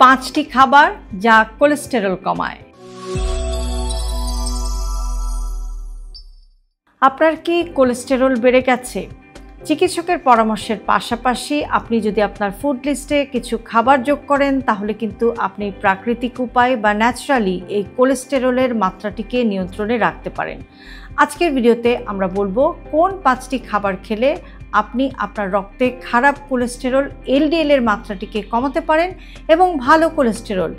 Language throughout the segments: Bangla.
5টি খাবার যা কোলেস্টেরল কমায়। আপনার কি কোলেস্টেরল বেড়ে গেছে? চিকিৎসকের পরামর্শের পাশাপাশি আপনি যদি আপনার ফুড লিস্টে কিছু খাবার যোগ করেন তাহলে কিন্তু আপনি প্রাকৃতিক উপায় বা ন্যাচারালি এই কোলেস্টেরলের মাত্রাটিকে নিয়ন্ত্রণে রাখতে পারেন। আজকের ভিডিওতে আমরা বলবো কোন 5টি খাবার খেলে আপনি আপনার রক্তে খারাপ কোলেস্টেরল এলডিএল এর মাত্রাটিকে কমাতে পারেন এবং ভালো কোলেস্টেরল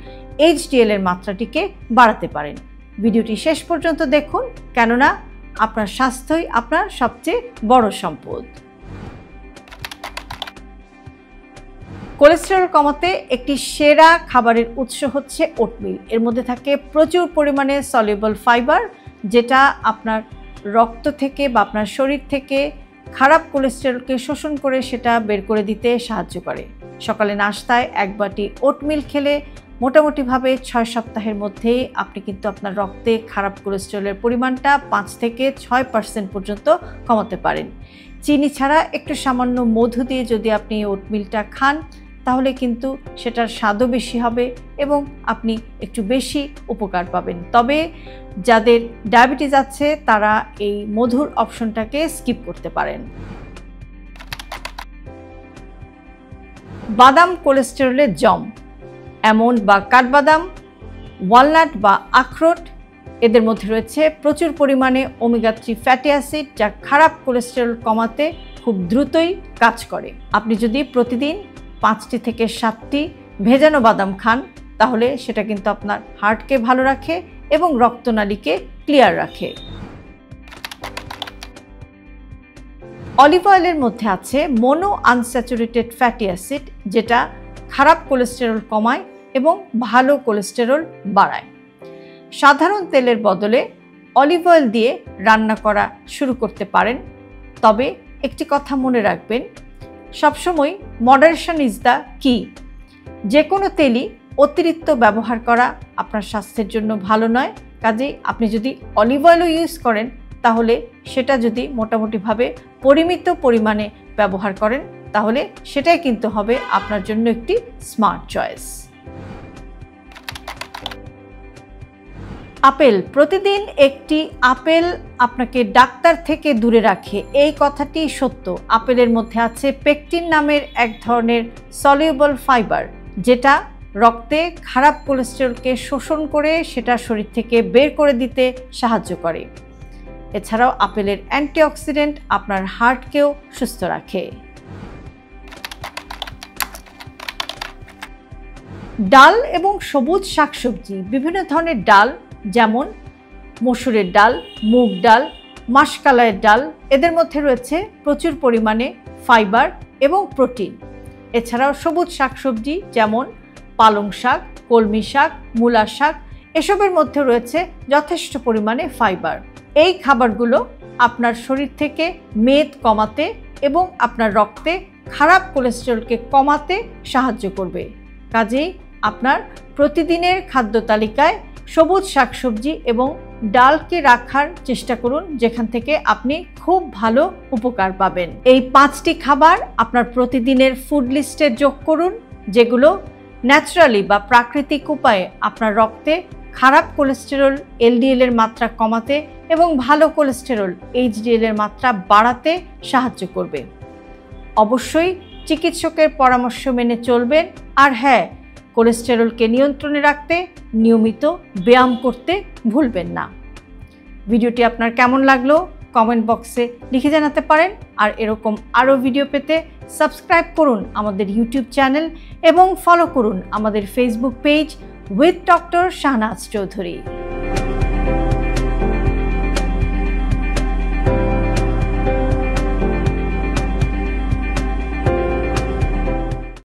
এইচডিএল এর মাত্রাটিকে বাড়াতে পারেন। ভিডিওটি শেষ পর্যন্ত দেখুন, কেননা আপনার স্বাস্থ্যই আপনার সবচেয়ে বড় সম্পদ। কোলেস্টেরল কমাতে একটি সেরা খাবারের উৎস হচ্ছে ওটমিল। এর মধ্যে থাকে প্রচুর পরিমাণে সলিউবল ফাইবার, যেটা আপনার রক্ত থেকে বা আপনার শরীর থেকে খারাপ কোলেস্টেরলকে শোষণ করে সেটা বের করে দিতে সাহায্য করে। সকালে নাস্তায় 1 বাটি ওটমিল খেলে মোটামুটিভাবে 6 সপ্তাহের মধ্যেই আপনি কিন্তু আপনার রক্তে খারাপ কোলেস্টেরলের পরিমাণটা 5 থেকে 6% পর্যন্ত কমাতে পারেন। চিনি ছাড়া একটু সামান্য মধু দিয়ে যদি আপনি ওটমিলটা খান তাহলে কিন্তু সেটার স্বাদও বেশি হবে এবং আপনি একটু বেশি উপকার পাবেন। তবে যাদের ডায়াবেটিস আছে তারা এই মধুর অপশনটাকে স্কিপ করতে পারেন। বাদাম কোলেস্টেরলের জম। আমন্ড বা কাঠবাদাম, ওয়ালনাট বা আখরোট, এদের মধ্যে রয়েছে প্রচুর পরিমাণে ওমেগা 3 ফ্যাটি অ্যাসিড, যা খারাপ কোলেস্টেরল কমাতে খুব দ্রুতই কাজ করে। আপনি যদি প্রতিদিন 5টি থেকে 7টি ভেজানো বাদাম খান তাহলে সেটা কিন্তু আপনার হার্টকে ভালো রাখে এবং রক্তনালীকে ক্লিয়ার রাখে। অলিভ অয়েলের মধ্যে আছে মোনো আনস্যাচুরেটেড ফ্যাটি অ্যাসিড, যেটা খারাপ কোলেস্টেরল কমায় এবং ভালো কোলেস্টেরল বাড়ায়। সাধারণ তেলের বদলে অলিভ অয়েল দিয়ে রান্না করা শুরু করতে পারেন, তবে একটি কথা মনে রাখবেন, সবসময় মডারেশন ইজ দ্য কি। যে কোনো তেলই অতিরিক্ত ব্যবহার করা আপনার স্বাস্থ্যের জন্য ভালো নয়। কাজেই আপনি যদি অলিভ অয়েলও ইউজ করেন তাহলে সেটা যদি মোটামুটিভাবে পরিমিত পরিমাণে ব্যবহার করেন তাহলে সেটাই কিন্তু হবে আপনার জন্য একটি স্মার্ট চয়েস। আপেল। প্রতিদিন একটি আপেল আপনাকে ডাক্তার থেকে দূরে রাখে, এই কথাটি সত্য। আপেলের মধ্যে আছে পেকটিন নামের এক ধরনের সলিউবল ফাইবার, যেটা রক্তে খারাপ কোলেস্টেরলকে শোষণ করে সেটা শরীর থেকে বের করে দিতে সাহায্য করে। এছাড়াও আপেলের অ্যান্টিঅক্সিডেন্ট আপনার হার্টকেও সুস্থ রাখে। ডাল এবং সবুজ শাকসবজি। বিভিন্ন ধরনের ডাল যেমন মসুরের ডাল, মুগ ডাল, মাসকলাইয়ের ডাল, এদের মধ্যে রয়েছে প্রচুর পরিমাণে ফাইবার এবং প্রোটিন। এছাড়াও সবুজ শাকসবজি যেমন পালং শাক, কলমি শাক, মূলা শাক, এসবের মধ্যে রয়েছে যথেষ্ট পরিমাণে ফাইবার। এই খাবারগুলো আপনার শরীর থেকে মেদ কমাতে এবং আপনার রক্তে খারাপ কোলেস্টেরলকে কমাতে সাহায্য করবে। কাজেই আপনার প্রতিদিনের খাদ্য তালিকায় সবুজ শাকসবজি এবং ডালকে রাখার চেষ্টা করুন, যেখান থেকে আপনি খুব ভালো উপকার পাবেন। এই 5টি খাবার আপনার প্রতিদিনের ফুড লিস্টে যোগ করুন, যেগুলো ন্যাচারালি বা প্রাকৃতিক উপায়ে আপনার রক্তে খারাপ কোলেস্টেরল এলডিএল এর মাত্রা কমাতে এবং ভালো কোলেস্টেরল এইচডিএল এর মাত্রা বাড়াতে সাহায্য করবে। অবশ্যই চিকিৎসকের পরামর্শ মেনে চলবেন। আর হ্যাঁ, কোলেস্টেরলকে নিয়ন্ত্রণে রাখতে নিয়মিত ব্যায়াম করতে ভুলবেন না। ভিডিওটি আপনার কেমন লাগলো কমেন্ট বক্সে লিখে জানাতে পারেন। আর এরকম আরও ভিডিও পেতে সাবস্ক্রাইব করুন আমাদের ইউটিউব চ্যানেল এবং ফলো করুন আমাদের Facebook page with doctor Shahnaz Chowdhury.